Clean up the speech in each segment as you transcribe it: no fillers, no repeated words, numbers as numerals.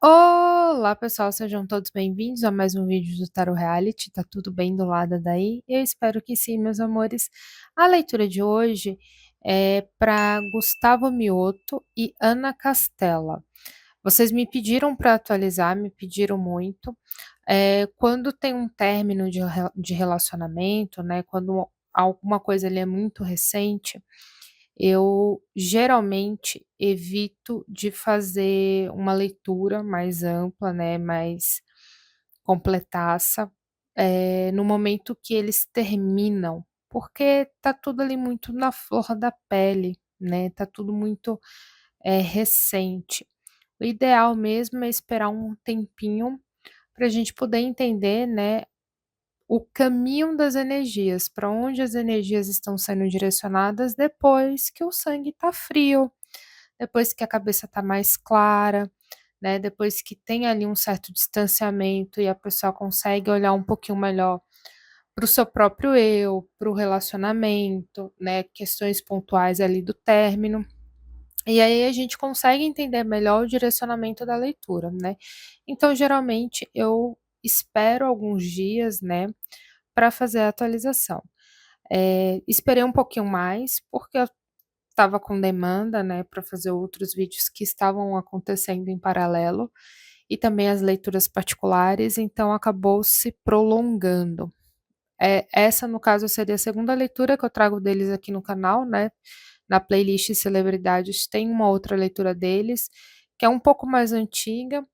Olá, pessoal, sejam todos bem-vindos a mais um vídeo do Tarot Reality. Tá tudo bem do lado daí? Eu espero que sim, meus amores. A leitura de hoje é para Gustavo Mioto e Ana Castella. Vocês me pediram para atualizar, me pediram muito. Quando tem um término de relacionamento, né? Quando alguma coisa ali é muito recente, eu geralmente evito de fazer uma leitura mais ampla, né, mais completaça, no momento que eles terminam, porque tá tudo ali muito na flor da pele, né, tá tudo muito, recente. O ideal mesmo é esperar um tempinho para a gente poder entender, né, o caminho das energias, para onde as energias estão sendo direcionadas depois que o sangue está frio, depois que a cabeça está mais clara, né, depois que tem ali um certo distanciamento e a pessoa consegue olhar um pouquinho melhor para o seu próprio eu, para o relacionamento, né, questões pontuais ali do término. E aí a gente consegue entender melhor o direcionamento da leitura, né. Então geralmente eu espero alguns dias, né, para fazer a atualização. Esperei um pouquinho mais, porque eu estava com demanda, né, para fazer outros vídeos que estavam acontecendo em paralelo, e também as leituras particulares, então acabou se prolongando. Essa no caso seria a segunda leitura que eu trago deles aqui no canal, né, na playlist celebridades tem uma outra leitura deles, que é um pouco mais antiga,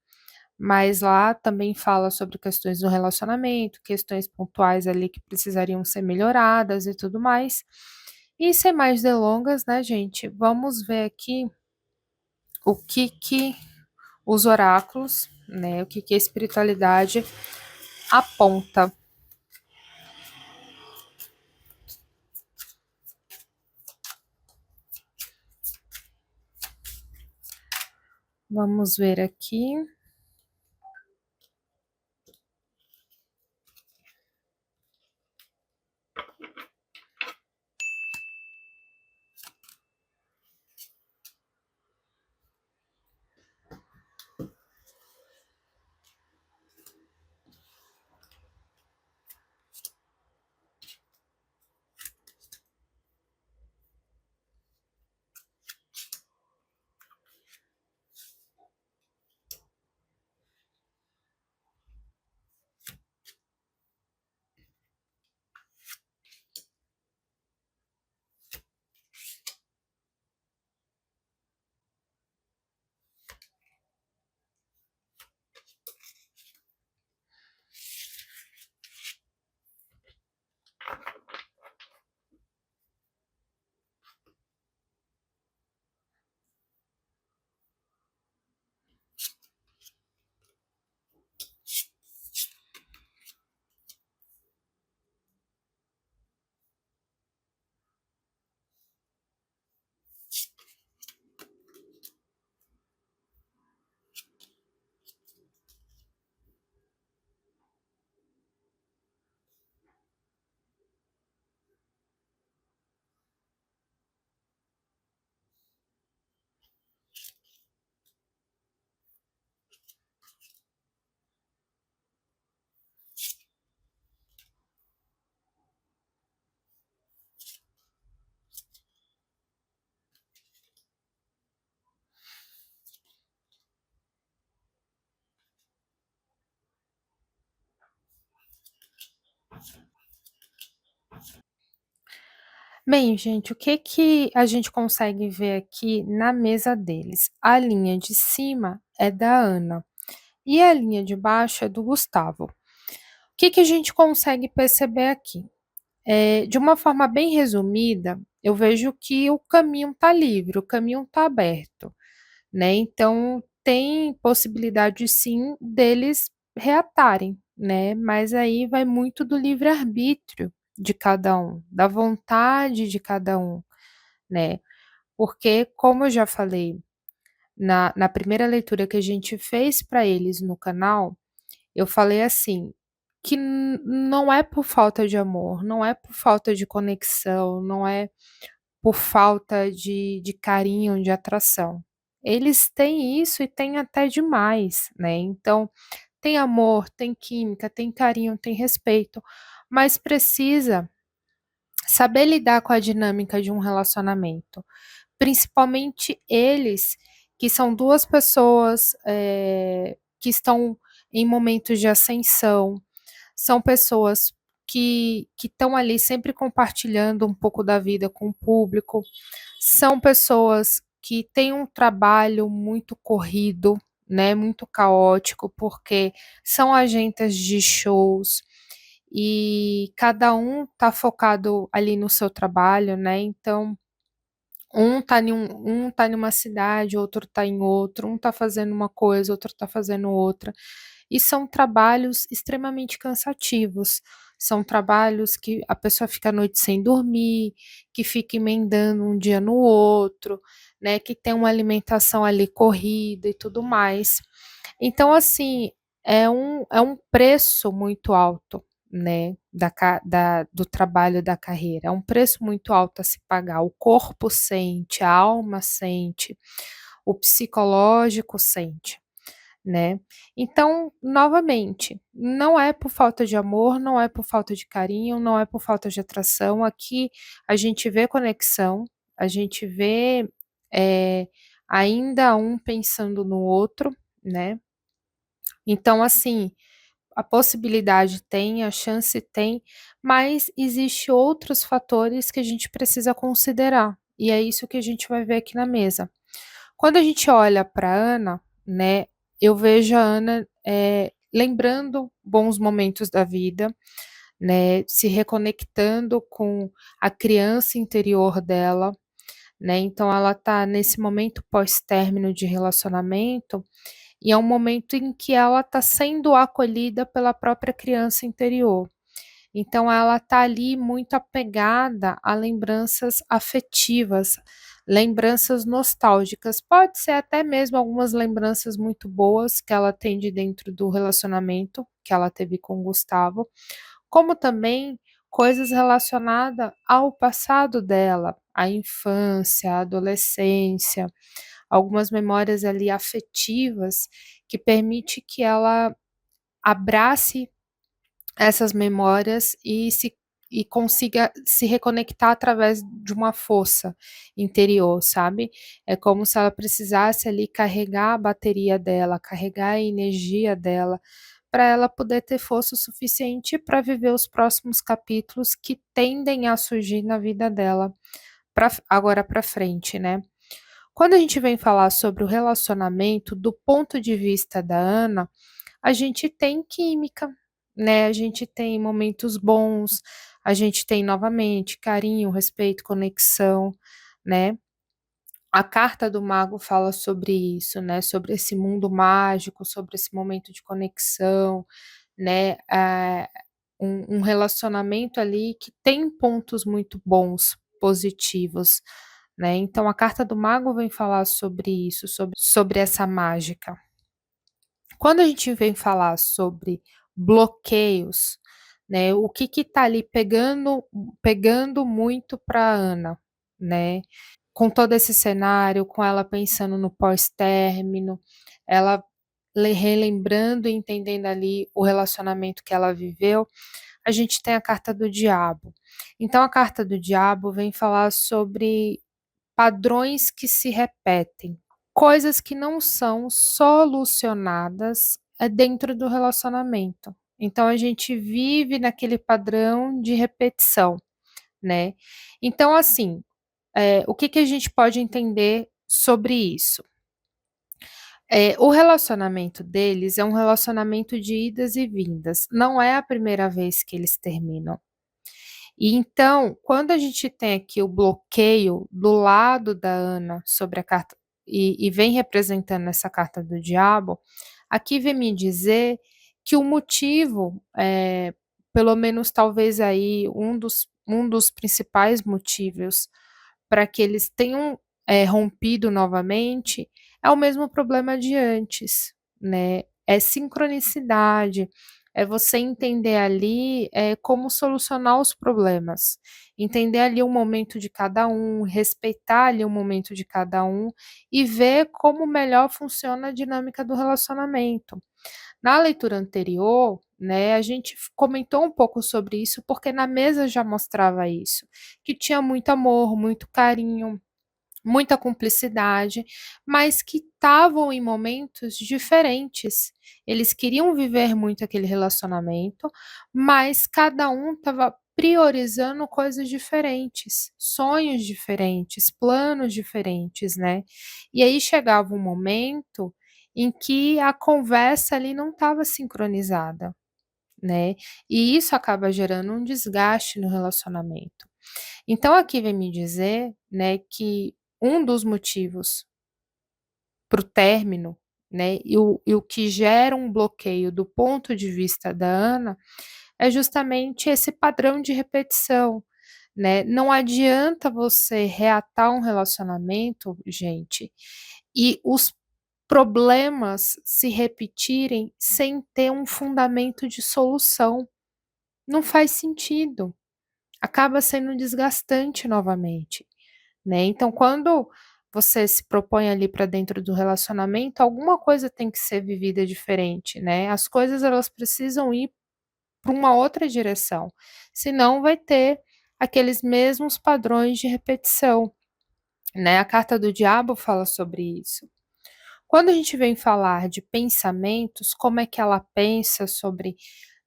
mas lá também fala sobre questões do relacionamento, questões pontuais ali que precisariam ser melhoradas e tudo mais. E sem mais delongas, né, gente, vamos ver aqui o que os oráculos, né, o que a espiritualidade aponta. Vamos ver aqui. Bem, gente, o que a gente consegue ver aqui na mesa deles? A linha de cima é da Ana e a linha de baixo é do Gustavo. O que a gente consegue perceber aqui? De uma forma bem resumida, eu vejo que o caminho está livre, o caminho está aberto, né? Então, tem possibilidade sim deles reatarem, né? Mas aí vai muito do livre-arbítrio de cada um, da vontade de cada um, né? Porque, como eu já falei na primeira leitura que a gente fez para eles no canal, eu falei assim, que não é por falta de amor, não é por falta de conexão, não é por falta de carinho, de atração. eles têm isso e têm até demais, né, então tem amor, tem química, tem carinho, tem respeito, mas precisa saber lidar com a dinâmica de um relacionamento, principalmente eles, que são 2 pessoas, que estão em momentos de ascensão, são pessoas que estão ali sempre compartilhando um pouco da vida com o público, são pessoas que têm um trabalho muito corrido, né, muito caótico, porque são agentes de shows e cada um está focado ali no seu trabalho, né, então um tá numa cidade, outro tá em outro, um tá fazendo uma coisa, outro tá fazendo outra. E são trabalhos extremamente cansativos. São trabalhos que a pessoa fica a noite sem dormir, que fica emendando um dia no outro, né, que tem uma alimentação ali corrida e tudo mais. Então, assim, é um preço muito alto, né, do trabalho da carreira, é um preço muito alto a se pagar. O corpo sente, a alma sente, o psicológico sente, né. Então, novamente, não é por falta de amor, não é por falta de carinho, não é por falta de atração, aqui a gente vê conexão, a gente vê, eh, ainda um pensando no outro, né. Então, assim, a possibilidade tem, a chance tem, mas existe outros fatores que a gente precisa considerar, e é isso que a gente vai ver aqui na mesa. Quando a gente olha para Ana, né, eu vejo a Ana, lembrando bons momentos da vida, né, se reconectando com a criança interior dela, né, então ela está nesse momento pós-término de relacionamento, e é um momento em que ela está sendo acolhida pela própria criança interior. Então ela está ali muito apegada a lembranças afetivas, lembranças nostálgicas. Pode ser até mesmo algumas lembranças muito boas que ela tem de dentro do relacionamento que ela teve com o Gustavo, como também coisas relacionadas ao passado dela, à infância, à adolescência, algumas memórias ali afetivas que permite que ela abrace essas memórias e consiga se reconectar através de uma força interior, sabe. É como se ela precisasse ali carregar a bateria dela, carregar a energia dela, para ela poder ter força o suficiente para viver os próximos capítulos que tendem a surgir na vida dela, pra agora para frente, né. Quando a gente vem falar sobre o relacionamento do ponto de vista da Ana, a gente tem química, né, a gente tem momentos bons, a gente tem novamente carinho, respeito, conexão, né. A carta do mago fala sobre isso, né, sobre esse mundo mágico, sobre esse momento de conexão, né, um relacionamento ali que tem pontos muito bons, positivos, né. Então a carta do mago vem falar sobre isso, sobre essa mágica. Quando a gente vem falar sobre bloqueios, né, o que que tá ali pegando muito para Ana, né, com todo esse cenário, com ela pensando no pós-término, ela relembrando e entendendo ali o relacionamento que ela viveu, a gente tem a carta do diabo. Então a carta do diabo vem falar sobre padrões que se repetem. Coisas que não são solucionadas, dentro do relacionamento. Então a gente vive naquele padrão de repetição, né. Então assim, o que que a gente pode entender sobre isso? O relacionamento deles é um relacionamento de idas e vindas, não é a primeira vez que eles terminam. E então, quando a gente tem aqui o bloqueio do lado da Ana sobre a carta e vem representando essa carta do diabo, aqui vem me dizer que o motivo, pelo menos talvez aí um dos principais motivos para que eles tenham, rompido novamente, é o mesmo problema de antes, né, é sincronicidade, é você entender ali, como solucionar os problemas, entender ali o momento de cada um, respeitar ali o momento de cada um e ver como melhor funciona a dinâmica do relacionamento. Na leitura anterior, né, a gente comentou um pouco sobre isso, porque na mesa já mostrava isso, que tinha muito amor, muito carinho, muita cumplicidade, mas que estavam em momentos diferentes. Eles queriam viver muito aquele relacionamento, mas cada um estava priorizando coisas diferentes, sonhos diferentes, planos diferentes, né. E aí chegava um momento em que a conversa ali não estava sincronizada, né, e isso acaba gerando um desgaste no relacionamento. Então aqui vem me dizer, né, que um dos motivos para o término, né, e o que gera um bloqueio do ponto de vista da Ana, é justamente esse padrão de repetição, né. Não adianta você reatar um relacionamento, gente, e os problemas se repetirem sem ter um fundamento de solução. Não faz sentido, acaba sendo desgastante novamente. Né, então quando você se propõe ali para dentro do relacionamento, alguma coisa tem que ser vivida diferente, né, as coisas elas precisam ir para uma outra direção, senão vai ter aqueles mesmos padrões de repetição, né, a carta do diabo fala sobre isso. Quando a gente vem falar de pensamentos, como é que ela pensa sobre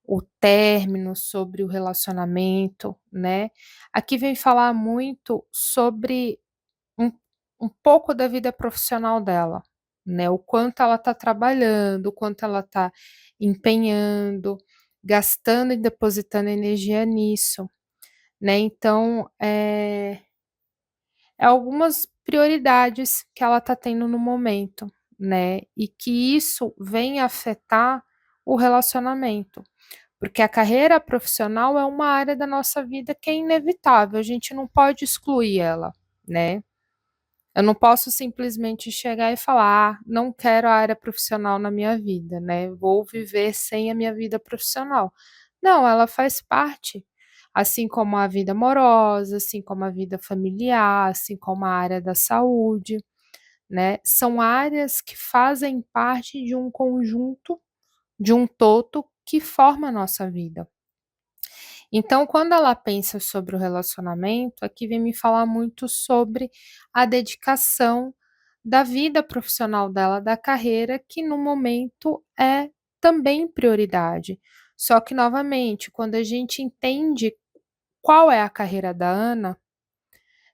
o término, sobre o relacionamento, né, aqui vem falar muito sobre um um pouco da vida profissional dela, né, o quanto ela está trabalhando, o quanto ela está empenhando, gastando e depositando energia nisso, né, então, é algumas prioridades que ela está tendo no momento, né, e que isso vem afetar o relacionamento, porque a carreira profissional é uma área da nossa vida que é inevitável, a gente não pode excluir ela, né. Eu não posso simplesmente chegar e falar: "Ah, não quero a área profissional na minha vida, né, vou viver sem a minha vida profissional". Não, ela faz parte, assim como a vida amorosa, assim como a vida familiar, assim como a área da saúde, né, são áreas que fazem parte de um conjunto, de um todo que forma a nossa vida. Então, quando ela pensa sobre o relacionamento, aqui vem me falar muito sobre a dedicação da vida profissional dela, da carreira, que no momento é também prioridade. Só que, novamente, quando a gente entende qual é a carreira da Ana,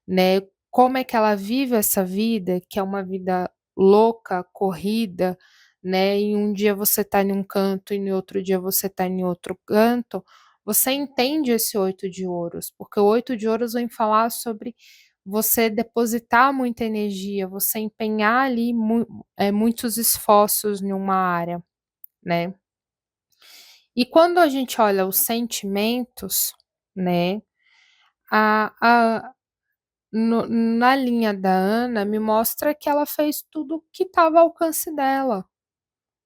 né, como é que ela vive essa vida, que é uma vida louca, corrida, né, e um dia você tá em um canto e no outro dia você tá em outro canto, você entende esse 8 de ouros, porque o 8 de ouros vem falar sobre você depositar muita energia, você empenhar ali muitos esforços em uma área, né. E quando a gente olha os sentimentos, né, a no na linha da Ana, me mostra que ela fez tudo o que estava ao alcance dela,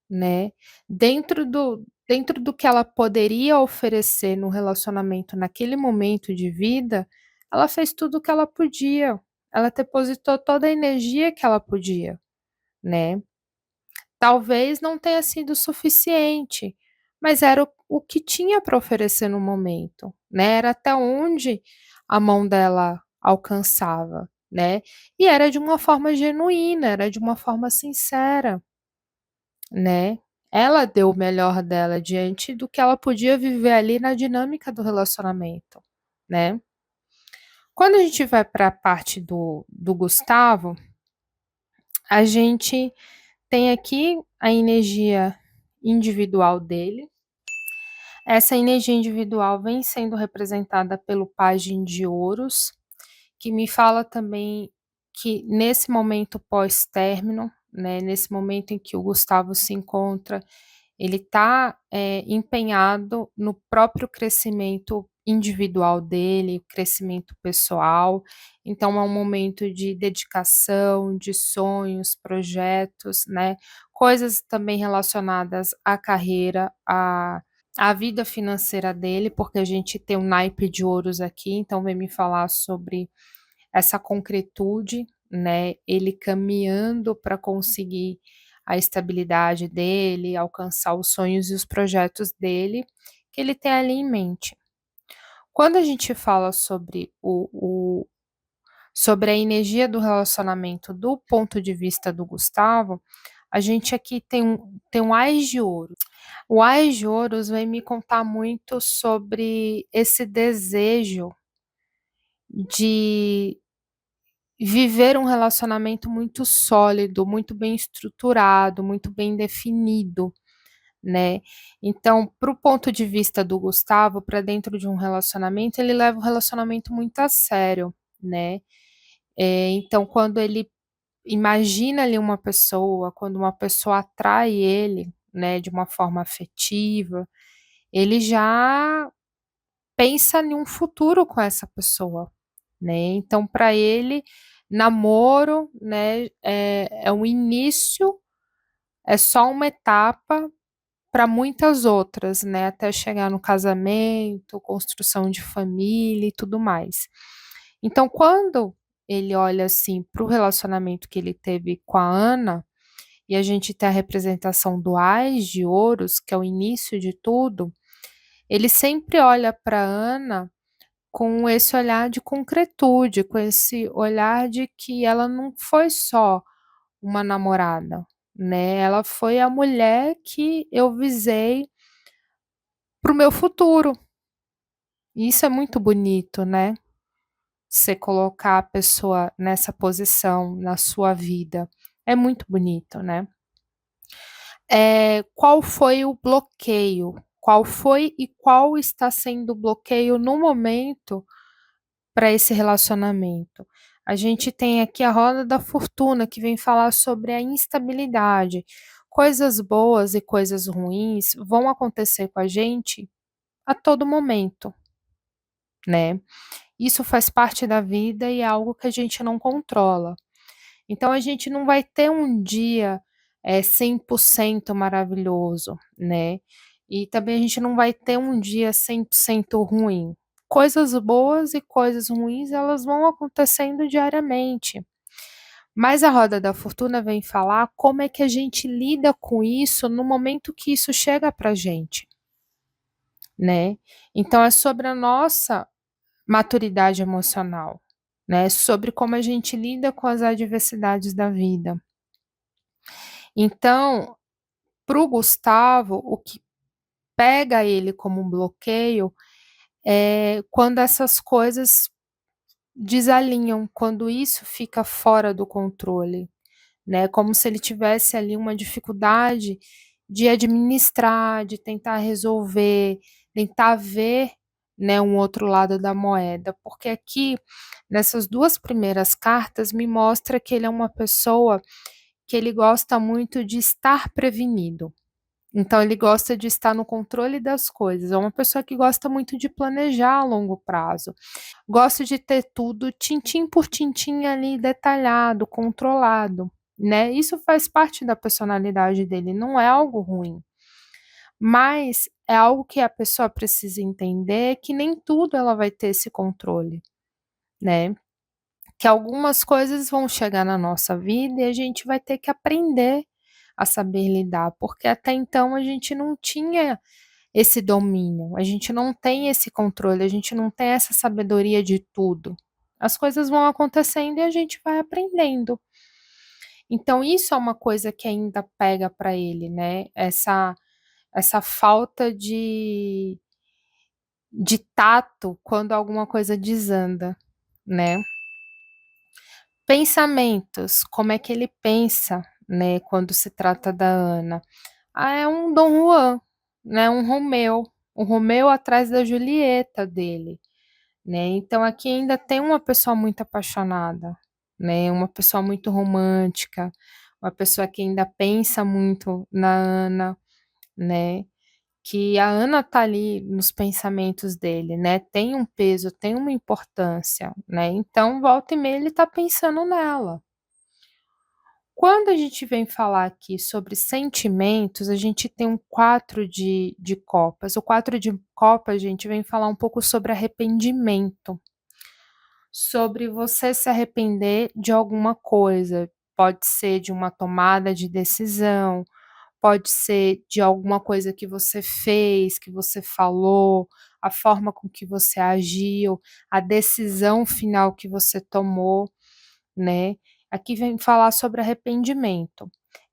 né. Dentro do que ela poderia oferecer no relacionamento naquele momento de vida, ela fez tudo o que ela podia. Ela depositou toda a energia que ela podia, né. Talvez não tenha sido suficiente, mas era o que tinha para oferecer no momento, né, era até onde a mão dela alcançava, né, e era de uma forma genuína, era de uma forma sincera, né. Ela deu o melhor dela diante do que ela podia viver ali na dinâmica do relacionamento, né. Quando a gente vai para a parte do Gustavo, a gente tem aqui a energia individual dele. Essa energia individual vem sendo representada pelo pajem de ouros, que me fala também que nesse momento pós-término, né, nesse momento em que o Gustavo se encontra, ele está, empenhado no próprio crescimento individual dele, crescimento pessoal, então é um momento de dedicação, de sonhos, projetos, né, coisas também relacionadas à carreira, a vida financeira dele, porque a gente tem um naipe de ouros aqui, então vem me falar sobre essa concretude, né, ele caminhando para conseguir a estabilidade dele, alcançar os sonhos e os projetos dele, que ele tem ali em mente. Quando a gente fala sobre sobre a energia do relacionamento do ponto de vista do Gustavo, a gente aqui tem um Ás de Ouros. O Ás de Ouros vem me contar muito sobre esse desejo de viver um relacionamento muito sólido, muito bem estruturado, muito bem definido, né. Então, para o ponto de vista do Gustavo, para dentro de um relacionamento, ele leva o relacionamento muito a sério, né. Então quando ele imagina ali uma pessoa, quando uma pessoa atrai ele, né, de uma forma afetiva, ele já pensa em um futuro com essa pessoa, né. Então para ele, namoro, né, é um início, é só uma etapa para muitas outras, né, até chegar no casamento, construção de família e tudo mais. Então quando ele olha, assim, para o relacionamento que ele teve com a Ana, e a gente tem a representação do Ás de Ouros, que é o início de tudo, ele sempre olha para Ana com esse olhar de concretude, com esse olhar de que ela não foi só uma namorada, né, ela foi a mulher que eu visei para o meu futuro. E isso é muito bonito, né, você colocar a pessoa nessa posição na sua vida, é muito bonito, né. Qual foi o bloqueio? Qual foi e qual está sendo o bloqueio no momento para esse relacionamento? A gente tem aqui a roda da fortuna que vem falar sobre a instabilidade. Coisas boas e coisas ruins vão acontecer com a gente a todo momento, né. Isso faz parte da vida e é algo que a gente não controla. Então a gente não vai ter um dia, 100% maravilhoso, né, e também a gente não vai ter um dia 100% ruim. Coisas boas e coisas ruins, elas vão acontecendo diariamente, mas a roda da fortuna vem falar como é que a gente lida com isso no momento que isso chega pra gente, né. Então é sobre a nossa maturidade emocional, né, sobre como a gente lida com as adversidades da vida. Então, para o Gustavo, o que pega ele como um bloqueio é quando essas coisas desalinham, quando isso fica fora do controle, né, como se ele tivesse ali uma dificuldade de administrar, de tentar resolver, tentar ver, né, um outro lado da moeda, porque aqui, nessas 2 primeiras cartas, me mostra que ele é uma pessoa que ele gosta muito de estar prevenido. Então ele gosta de estar no controle das coisas, é uma pessoa que gosta muito de planejar a longo prazo, gosta de ter tudo tintim por tintim ali detalhado, controlado, né, isso faz parte da personalidade dele, não é algo ruim, mas é algo que a pessoa precisa entender que nem tudo ela vai ter esse controle, né, que algumas coisas vão chegar na nossa vida e a gente vai ter que aprender a saber lidar, porque até então a gente não tinha esse domínio, a gente não tem esse controle, a gente não tem essa sabedoria de tudo. As coisas vão acontecendo e a gente vai aprendendo. Então isso é uma coisa que ainda pega para ele, né, essa falta de tato quando alguma coisa desanda, né. Pensamentos, como é que ele pensa, né, quando se trata da Ana? Ah, é um Dom Juan, né, um Romeu atrás da Julieta dele, né, então aqui ainda tem uma pessoa muito apaixonada, né, uma pessoa muito romântica, uma pessoa que ainda pensa muito na Ana, né, que a Ana tá ali nos pensamentos dele, né, tem um peso, tem uma importância, né, então volta e meia ele tá pensando nela. Quando a gente vem falar aqui sobre sentimentos, a gente tem um 4 de copas. O 4 de copas, a gente vem falar um pouco sobre arrependimento, sobre você se arrepender de alguma coisa. Pode ser de uma tomada de decisão, pode ser de alguma coisa que você fez, que você falou, a forma com que você agiu, a decisão final que você tomou, né. Aqui vem falar sobre arrependimento.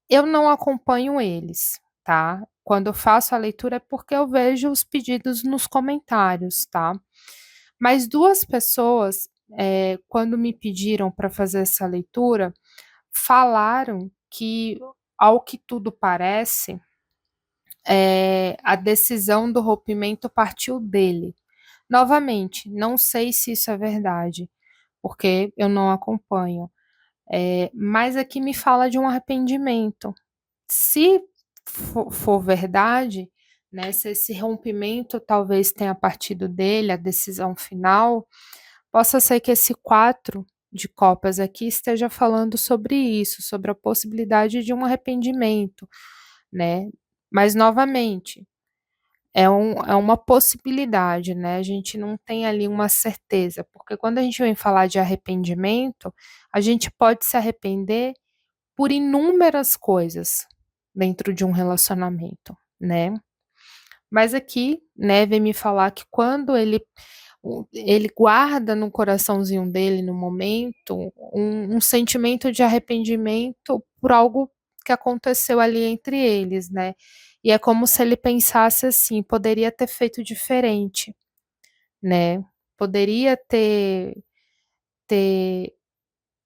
Eu não acompanho eles, tá. Quando eu faço a leitura é porque eu vejo os pedidos nos comentários, tá. Mas 2 pessoas, quando me pediram para fazer essa leitura, falaram que, ao que tudo parece, a decisão do rompimento partiu dele. Novamente, não sei se isso é verdade, porque eu não acompanho, mas aqui me fala de um arrependimento. Se for verdade, né, se esse rompimento talvez tenha partido dele, a decisão final, possa ser que esse 4 de copas aqui esteja falando sobre isso, sobre a possibilidade de um arrependimento, né. Mas novamente, é uma possibilidade, né, a gente não tem ali uma certeza, porque quando a gente vem falar de arrependimento, a gente pode se arrepender por inúmeras coisas dentro de um relacionamento, né. Mas aqui, né, vem me falar que quando ele guarda no coraçãozinho dele, no momento, um sentimento de arrependimento por algo que aconteceu ali entre eles, né. E é como se ele pensasse assim: "Poderia ter feito diferente", né, poderia ter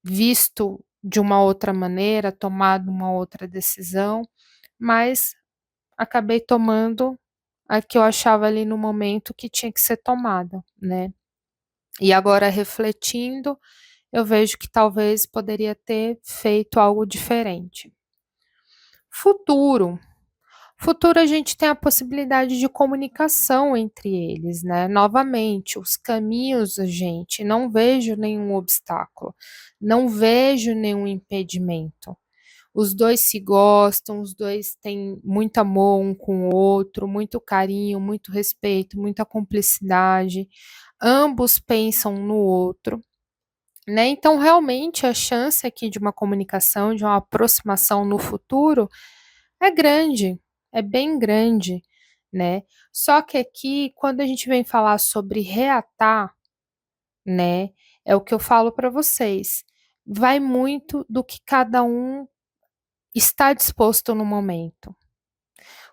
visto de uma outra maneira, tomado uma outra decisão, mas acabei tomando a que eu achava ali no momento que tinha que ser tomada, né. E agora refletindo, eu vejo que talvez poderia ter feito algo diferente. Futuro. Futuro a gente tem a possibilidade de comunicação entre eles, né. Novamente, os caminhos, gente, não vejo nenhum obstáculo, não vejo nenhum impedimento. Os 2 se gostam, os 2 têm muito amor um com o outro, muito carinho, muito respeito, muita cumplicidade, ambos pensam no outro, né, então realmente a chance aqui de uma comunicação, de uma aproximação no futuro é grande, é bem grande, né. Só que aqui quando a gente vem falar sobre reatar, né, é o que eu falo para vocês, vai muito do que cada um está disposto no momento.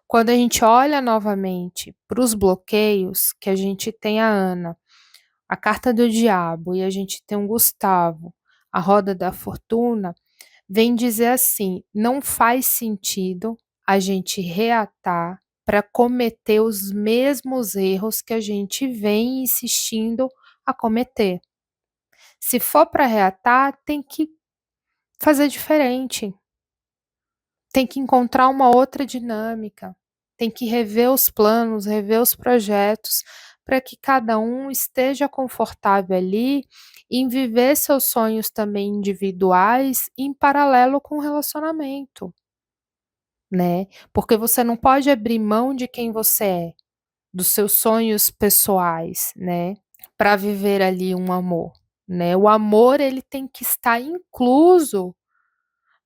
Quando a gente olha novamente para os bloqueios, que a gente tem a Ana, a carta do diabo e a gente tem o Gustavo, a roda da fortuna, vem dizer assim: não faz sentido a gente reatar para cometer os mesmos erros que a gente vem insistindo a cometer. Se for para reatar, tem que fazer diferente. Tem que encontrar uma outra dinâmica, tem que rever os planos, rever os projetos, para que cada um esteja confortável ali em viver seus sonhos também individuais em paralelo com o relacionamento, né. Porque você não pode abrir mão de quem você é, dos seus sonhos pessoais, né, para viver ali um amor, né. O amor ele tem que estar incluso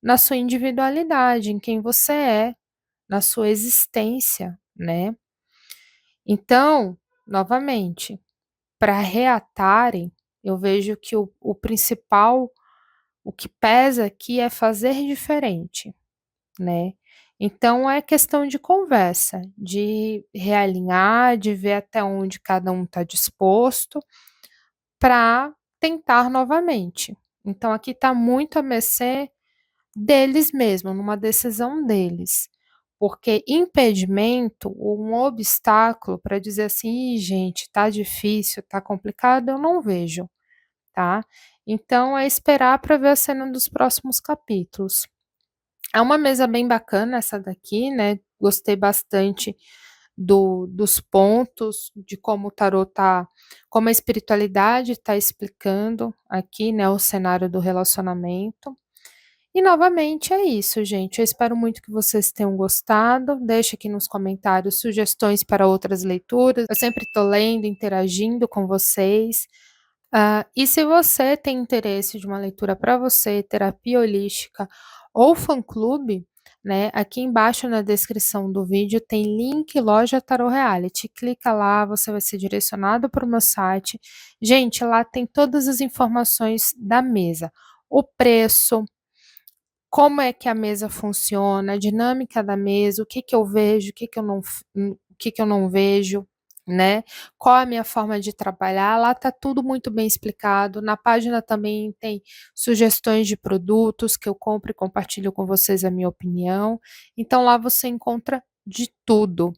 na sua individualidade, em quem você é, na sua existência, né. Então, novamente, para reatarem, eu vejo que o principal, o que pesa aqui é fazer diferente, né. Então é questão de conversa, de realinhar, de ver até onde cada um está disposto para tentar novamente. Então aqui está muito a mercê deles mesmos, numa decisão deles. Porque impedimento, um obstáculo para dizer assim: "Ih, gente, tá difícil, tá complicado", eu não vejo, tá. Então é esperar para ver a cena dos próximos capítulos. É uma mesa bem bacana essa daqui, né, gostei bastante dos pontos, de como o tarot tá, como a espiritualidade tá explicando aqui, né, o cenário do relacionamento. E novamente é isso, gente. Eu espero muito que vocês tenham gostado. Deixe aqui nos comentários sugestões para outras leituras. Eu sempre estou lendo, interagindo com vocês. E se você tem interesse de uma leitura para você, terapia holística ou fã-clube, né? Aqui embaixo na descrição do vídeo tem link Loja Tarot Reality. Clica lá, você vai ser direcionado para o meu site. Gente, lá tem todas as informações da mesa. O preço, como é que a mesa funciona, a dinâmica da mesa, o que que eu vejo, o que que eu não vejo, né? Qual a minha forma de trabalhar? Lá tá tudo muito bem explicado. Na página também tem sugestões de produtos que eu compro e compartilho com vocês a minha opinião. Então lá você encontra de tudo.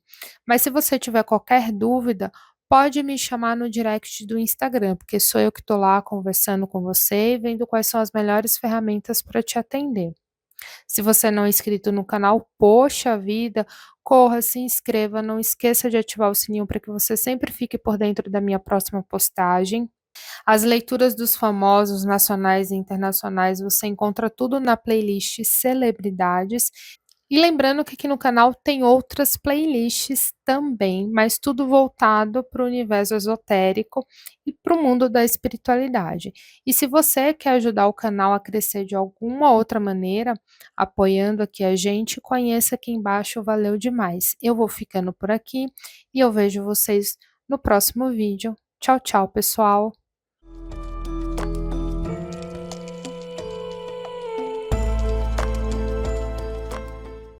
Mas se você tiver qualquer dúvida, pode me chamar no direct do Instagram, porque sou eu que estou lá conversando com você e vendo quais são as melhores ferramentas para te atender. Se você não é inscrito no canal, poxa vida, corra, se inscreva, não esqueça de ativar o sininho para que você sempre fique por dentro da minha próxima postagem. As leituras dos famosos nacionais e internacionais você encontra tudo na playlist Celebridades. E lembrando que aqui no canal tem outras playlists também, mas tudo voltado para o universo esotérico e para o mundo da espiritualidade. E se você quer ajudar o canal a crescer de alguma outra maneira, apoiando aqui a gente, conheça aqui embaixo, valeu demais. Eu vou ficando por aqui e eu vejo vocês no próximo vídeo. Tchau, tchau, pessoal!